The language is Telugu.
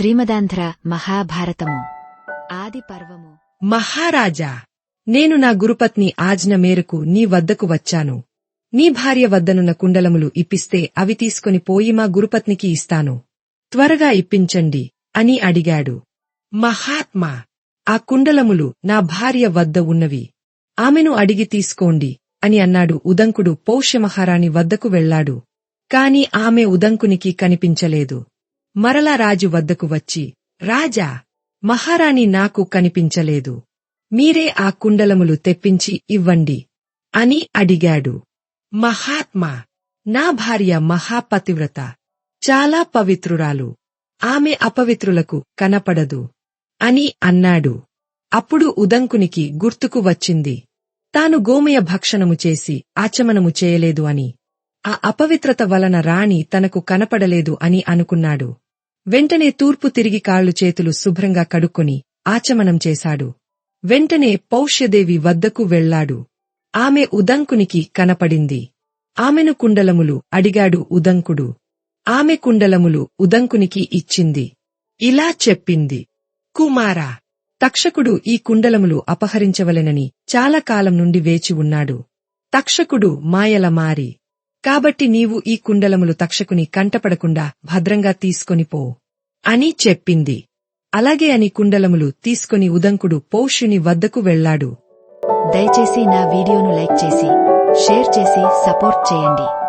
శ్రీమదాంధ్ర మహాభారతము ఆది పర్వము. మహారాజా, నేను నా గురుపత్ని ఆజ్ఞ మేరకు నీ వద్దకు వచ్చాను. నీ భార్య వద్దనున్న కుండలములు ఇప్పిస్తే అవి తీసుకొని పోయి మా గురుపత్నికి ఇస్తాను. త్వరగా ఇప్పించండి అని అడిగాడు. మహాత్మా, ఆ కుండలములు నా భార్య వద్ద ఉన్నవి. ఆమెను అడిగి తీసుకోండి అని అన్నాడు. ఉదంకుడు పౌష్యమహారాణి వద్దకు వెళ్లాడు. కాని ఆమె ఉదంకునికి కనిపించలేదు. మరలా రాజు వద్దకు వచ్చి, రాజా, మహారాణి నాకు కనిపించలేదు. మీరే ఆ కుండలములు తెప్పించి ఇవ్వండి అని అడిగాడు. మహాత్మా, నా భార్య మహాపతివ్రత, చాలా పవిత్రురాలు. ఆమె అపవిత్రులకు కనపడదు అని అన్నాడు. అప్పుడు ఉదంకునికి గుర్తుకు వచ్చింది. తాను గోమయ భక్షణము చేసి ఆచమనము చేయలేదు అని. ఆ అపవిత్రత వలన రాణి తనకు కనపడలేదు అని అనుకున్నాడు. వెంటనే తూర్పు తిరిగి కాళ్లు చేతులు శుభ్రంగా కడుక్కొని ఆచమనం చేశాడు. వెంటనే పౌష్యదేవి వద్దకు వెళ్లాడు. ఆమె ఉదంకునికి కనపడింది. ఆమెను కుండలములు అడిగాడు ఉదంకుడు. ఆమె కుండలములు ఉదంకునికి ఇచ్చింది. ఇలా చెప్పింది, కుమారా, తక్షకుడు ఈ కుండలములు అపహరించవలెనని చాలా కాలం నుండి వేచి ఉన్నాడు. తక్షకుడు మాయలమారి. కాబట్టి నీవు ఈ కుండలములు తక్షకుని కంటపడకుండా భద్రంగా తీసుకొనిపో అని చెప్పింది. అలాగే అని కుండలములు తీసుకొని ఉదంకుడు పౌష్యుని వద్దకు వెళ్లాడు. దయచేసి నా వీడియోను లైక్ చేసి, షేర్ చేసి సపోర్ట్ చేయండి.